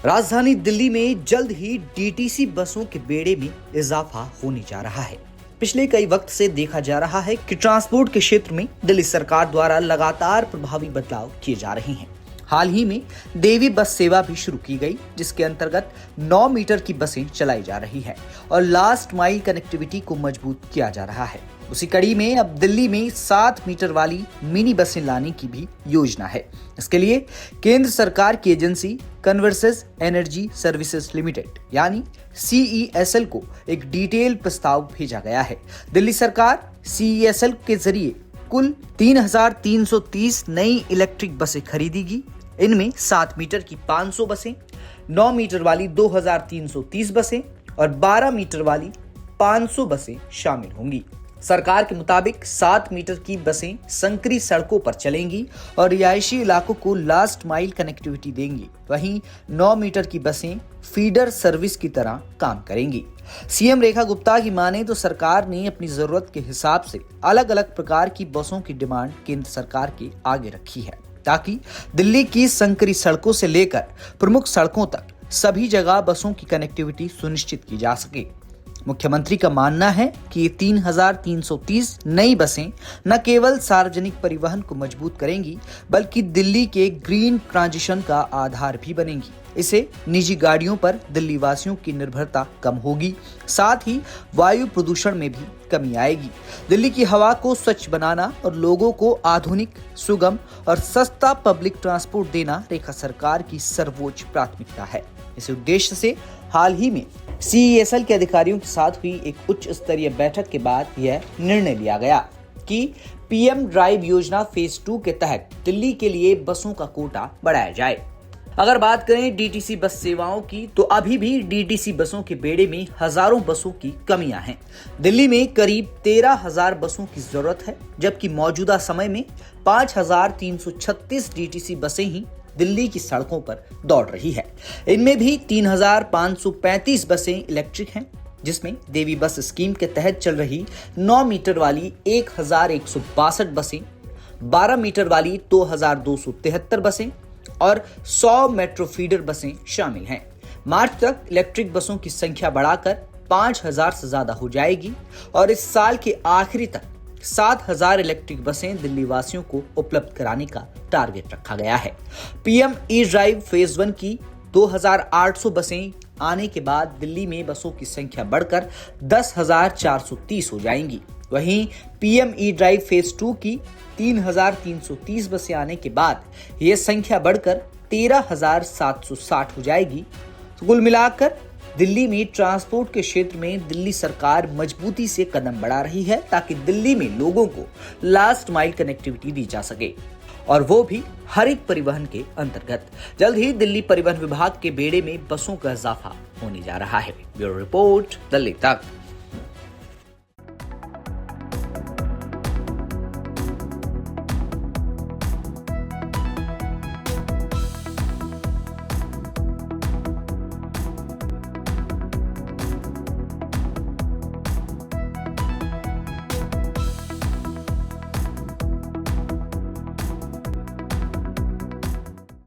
राजधानी दिल्ली में जल्द ही डीटीसी बसों के बेड़े में इजाफा होने जा रहा है। पिछले कई वक्त से देखा जा रहा है कि ट्रांसपोर्ट के क्षेत्र में दिल्ली सरकार द्वारा लगातार प्रभावी बदलाव किए जा रहे हैं। हाल ही में देवी बस सेवा भी शुरू की गई, जिसके अंतर्गत 9 मीटर की बसें चलाई जा रही हैं और लास्ट माइल कनेक्टिविटी को मजबूत किया जा रहा है। उसी कड़ी में अब दिल्ली में 7 मीटर वाली मिनी बसें लाने की भी योजना है। इसके लिए केंद्र सरकार की एजेंसी कन्वर्सेस एनर्जी सर्विसेज लिमिटेड यानी CESL को एक डिटेल प्रस्ताव भेजा गया है। दिल्ली सरकार CESL के जरिए कुल 3,330 नई इलेक्ट्रिक बसें खरीदेगी। इनमें 7 मीटर की 500 बसें, 9 मीटर वाली 2,330 बसें और 12 मीटर वाली 500 बसें शामिल होंगी। सरकार के मुताबिक 7 मीटर की बसें संकरी सड़कों पर चलेंगी और रिहायशी इलाकों को लास्ट माइल कनेक्टिविटी देंगी। वहीं 9 मीटर की बसें फीडर सर्विस की तरह काम करेंगी। सीएम रेखा गुप्ता की माने तो सरकार ने अपनी जरूरत के हिसाब से अलग अलग प्रकार की बसों की डिमांड केंद्र सरकार के आगे रखी है, ताकि दिल्ली की संकरी सड़कों से लेकर प्रमुख सड़कों तक सभी जगह बसों की कनेक्टिविटी सुनिश्चित की जा सके। मुख्यमंत्री का मानना है कि ये 3,330 नई बसें न केवल सार्वजनिक परिवहन को मजबूत करेंगी, बल्कि दिल्ली के ग्रीन ट्रांजिशन का आधार भी बनेंगी। इससे निजी गाड़ियों पर दिल्ली वासियों की निर्भरता कम होगी, साथ ही वायु प्रदूषण में भी कमी आएगी। दिल्ली की हवा को स्वच्छ बनाना और लोगों को आधुनिक, सुगम और सस्ता पब्लिक ट्रांसपोर्ट देना रेखा सरकार की सर्वोच्च प्राथमिकता है। इस उद्देश्य से हाल ही में CESL के अधिकारियों के साथ हुई एक उच्च स्तरीय बैठक के बाद यह निर्णय लिया गया कि PM ड्राइव योजना फेज 2 के तहत दिल्ली के लिए बसों का कोटा बढ़ाया जाए। अगर बात करें DTC बस सेवाओं की, तो अभी भी DTC बसों के बेड़े में हजारों बसों की कमियां हैं। दिल्ली में करीब 13,000 बसों की जरूरत है, जबकि मौजूदा समय में 5,336 DTC बसें ही दिल्ली की सड़कों पर दौड़ रही है। इनमें भी 3,535 बसें इलेक्ट्रिक हैं, जिसमें देवी बस स्कीम के तहत चल रही 9 मीटर वाली 1,162 बसें, 12 मीटर वाली 2,273 बसें और 100 मेट्रो फीडर बसें शामिल हैं। मार्च तक इलेक्ट्रिक बसों की संख्या बढ़ाकर 5,000 से ज्यादा हो जाएगी और इस साल के आखिरी तक 7,000 इलेक्ट्रिक बसें दिल्ली वासियों को उपलब्ध कराने का टारगेट रखा गया है। PM ई ड्राइव फेज 1 की 2,800 बसें आने के बाद दिल्ली में बसों की संख्या बढ़कर 10,430 हो जाएंगी। वहीं PM ई ड्राइव फेज 2 की 3,330 बसें आने के बाद यह संख्या बढ़कर 13,760 हो जाएगी। तो कुल मिलाकर दिल्ली में ट्रांसपोर्ट के क्षेत्र में दिल्ली सरकार मजबूती से कदम बढ़ा रही है, ताकि दिल्ली में लोगों को लास्ट माइल कनेक्टिविटी दी जा सके, और वो भी हरित परिवहन के अंतर्गत। जल्द ही दिल्ली परिवहन विभाग के बेड़े में बसों का इजाफा होने जा रहा है। ब्यूरो रिपोर्ट, दिल्ली तक।